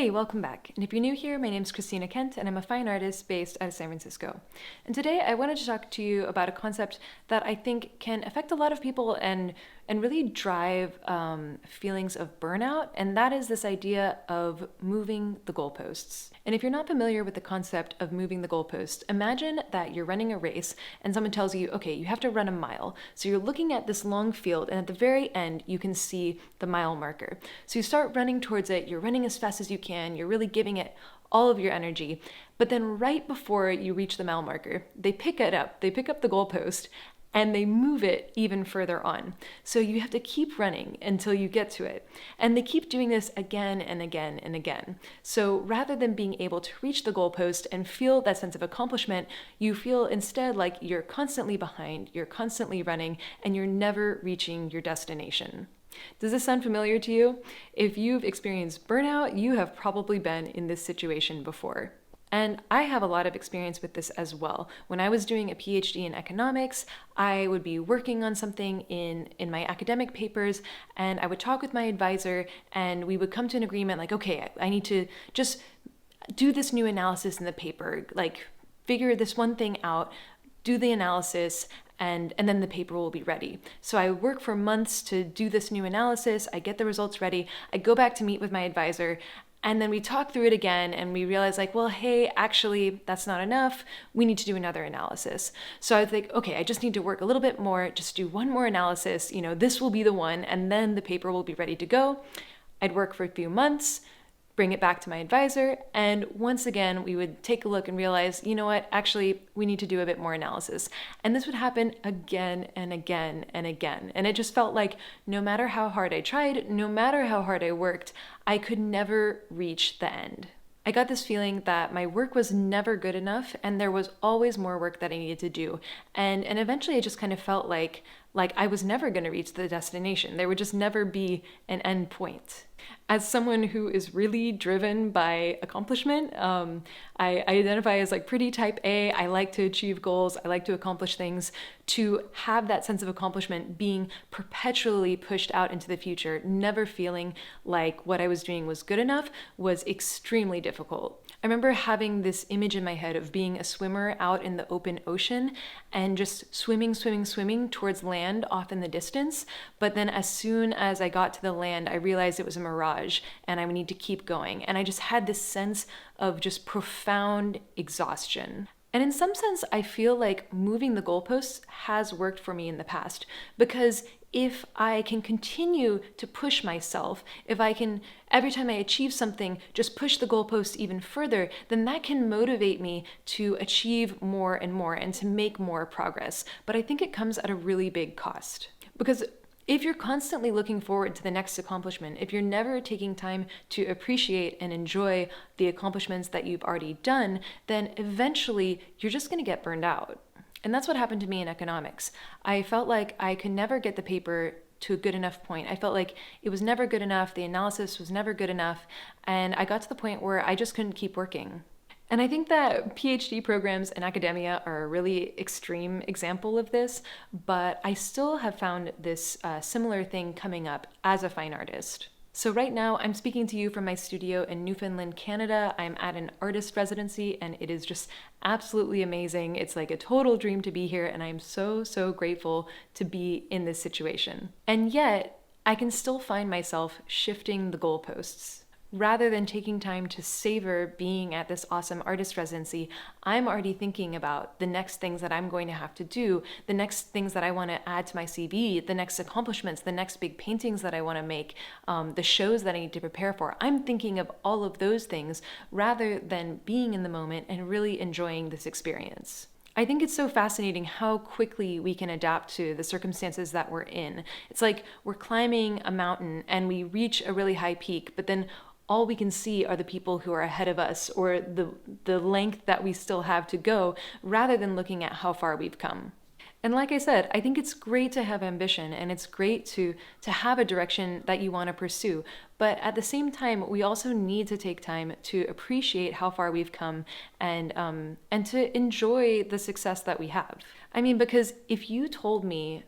Hey, welcome back. And if you're new here, my name's Christina Kent, and I'm a fine artist based out of San Francisco. And today I wanted to talk to you about a concept that I think can affect a lot of people and really drive feelings of burnout, and that is this idea of moving the goalposts. And if you're not familiar with the concept of moving the goalposts, imagine that you're running a race and someone tells you, okay, you have to run a mile. So you're looking at this long field, and at the very end, you can see the mile marker. So you start running towards it, you're running as fast as you can, you're really giving it all of your energy. But then right before you reach the mile marker, they pick up the goalpost, and they move it even further on. So you have to keep running until you get to it. And they keep doing this again and again and again. So rather than being able to reach the goalpost and feel that sense of accomplishment, you feel instead like you're constantly behind, you're constantly running, and you're never reaching your destination. Does this sound familiar to you? If you've experienced burnout, you have probably been in this situation before. And I have a lot of experience with this as well. When I was doing a PhD in economics, I would be working on something in my academic papers, and I would talk with my advisor, and we would come to an agreement like, okay, I need to just do this new analysis in the paper, like figure this one thing out, do the analysis, and then the paper will be ready. So I work for months to do this new analysis, I get the results ready, I go back to meet with my advisor, and then we talk through it again and we realize like, well, hey, actually, that's not enough. We need to do another analysis. So I was like, okay, I just need to work a little bit more, just do one more analysis, this will be the one, and then the paper will be ready to go. I'd work for a few months, bring it back to my advisor, and once again, we would take a look and realize, you know what, actually, we need to do a bit more analysis. And this would happen again and again and again. And it just felt like no matter how hard I tried, no matter how hard I worked, I could never reach the end. I got this feeling that my work was never good enough and there was always more work that I needed to do. And eventually it just kind of felt like I was never going to reach the destination. There would just never be an end point. As someone who is really driven by accomplishment, I identify as pretty type A. I like to achieve goals. I like to accomplish things. To have that sense of accomplishment being perpetually pushed out into the future, never feeling like what I was doing was good enough, was extremely difficult. I remember having this image in my head of being a swimmer out in the open ocean and just swimming towards land off in the distance. But then as soon as I got to the land, I realized it was a mirage and I would need to keep going. And I just had this sense of just profound exhaustion. And in some sense, I feel like moving the goalposts has worked for me in the past, because if I can continue to push myself, if I can, every time I achieve something, just push the goalposts even further, then that can motivate me to achieve more and more and to make more progress. But I think it comes at a really big cost. Because if you're constantly looking forward to the next accomplishment, if you're never taking time to appreciate and enjoy the accomplishments that you've already done, then eventually you're just going to get burned out. And that's what happened to me in economics. I felt like I could never get the paper to a good enough point. I felt like it was never good enough, the analysis was never good enough, and I got to the point where I just couldn't keep working. And I think that PhD programs in academia are a really extreme example of this, but I still have found this similar thing coming up as a fine artist. So right now I'm speaking to you from my studio in Newfoundland, Canada. I'm at an artist residency and it is just absolutely amazing. It's like a total dream to be here and I'm so grateful to be in this situation. And yet I can still find myself shifting the goalposts. Rather than taking time to savor being at this awesome artist residency, I'm already thinking about the next things that I'm going to have to do, the next things that I want to add to my CV, the next accomplishments, the next big paintings that I want to make, the shows that I need to prepare for. I'm thinking of all of those things rather than being in the moment and really enjoying this experience. I think it's so fascinating how quickly we can adapt to the circumstances that we're in. It's like we're climbing a mountain and we reach a really high peak, but then all we can see are the people who are ahead of us or the length that we still have to go, rather than looking at how far we've come. And like I said, I think it's great to have ambition and it's great to have a direction that you want to pursue. But at the same time, we also need to take time to appreciate how far we've come and to enjoy the success that we have. I mean, because if you told me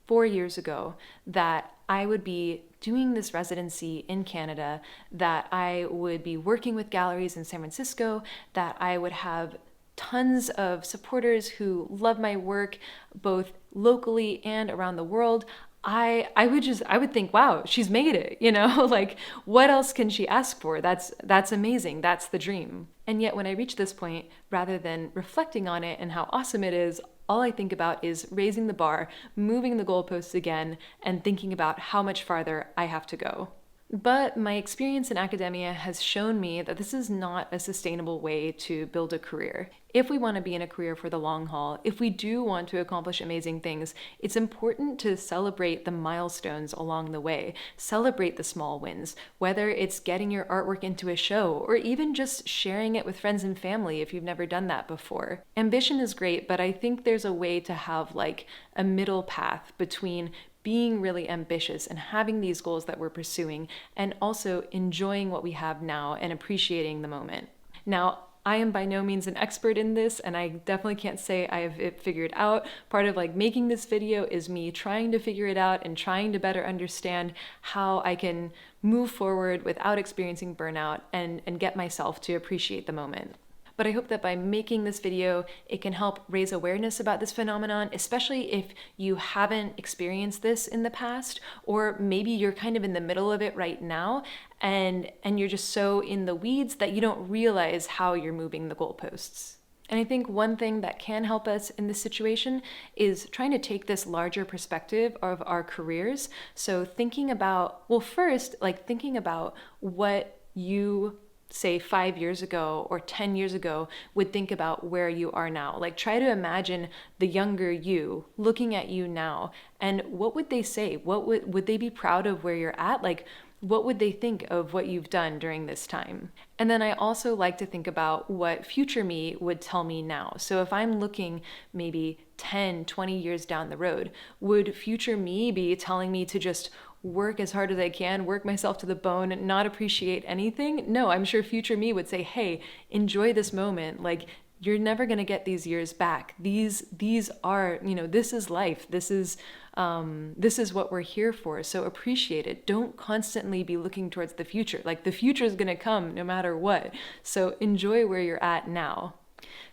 4 years ago that I would be doing this residency in Canada, that I would be working with galleries in San Francisco, that I would have tons of supporters who love my work both locally and around the world, I would think, wow, she's made it, you know? Like, what else can she ask for? That's amazing. That's the dream. And yet when I reach this point, rather than reflecting on it and how awesome it is, all I think about is raising the bar, moving the goalposts again, and thinking about how much farther I have to go. But my experience in academia has shown me that this is not a sustainable way to build a career. If we want to be in a career for the long haul, if we do want to accomplish amazing things, it's important to celebrate the milestones along the way. Celebrate the small wins, whether it's getting your artwork into a show or even just sharing it with friends and family if you've never done that before. Ambition is great, but I think there's a way to have like a middle path between being really ambitious and having these goals that we're pursuing, and also enjoying what we have now and appreciating the moment. Now, I am by no means an expert in this, and I definitely can't say I have it figured out. Part of like making this video is me trying to figure it out and trying to better understand how I can move forward without experiencing burnout and get myself to appreciate the moment. But I hope that by making this video, it can help raise awareness about this phenomenon, especially if you haven't experienced this in the past, or maybe you're kind of in the middle of it right now, and you're just so in the weeds that you don't realize how you're moving the goalposts. And I think one thing that can help us in this situation is trying to take this larger perspective of our careers. So thinking about, well, first, like thinking about what you say 5 years ago or 10 years ago would think about where you are now. Like try to imagine the younger you looking at you now, and what would they say? What would they be proud of where you're at? Like what would they think of what you've done during this time? And then I also like to think about what future me would tell me now. So if I'm looking maybe 10, 20 years down the road, would future me be telling me to just work as hard as I can, work myself to the bone, and not appreciate anything? No, I'm sure future me would say, hey, enjoy this moment. Like, you're never going to get these years back. These are, you know, this is life. This is what we're here for. So appreciate it. Don't constantly be looking towards the future. Like the future is going to come no matter what. So enjoy where you're at now.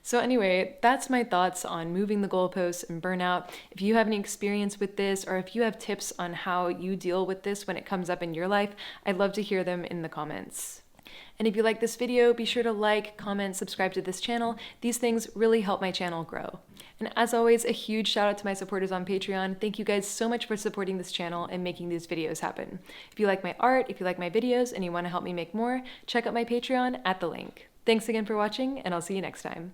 So anyway, that's my thoughts on moving the goalposts and burnout. If you have any experience with this, or if you have tips on how you deal with this when it comes up in your life, I'd love to hear them in the comments. And if you like this video, be sure to like, comment, subscribe to this channel. These things really help my channel grow. And as always, a huge shout out to my supporters on Patreon. Thank you guys so much for supporting this channel and making these videos happen. If you like my art, if you like my videos, and you want to help me make more, check out my Patreon at the link. Thanks again for watching, and I'll see you next time.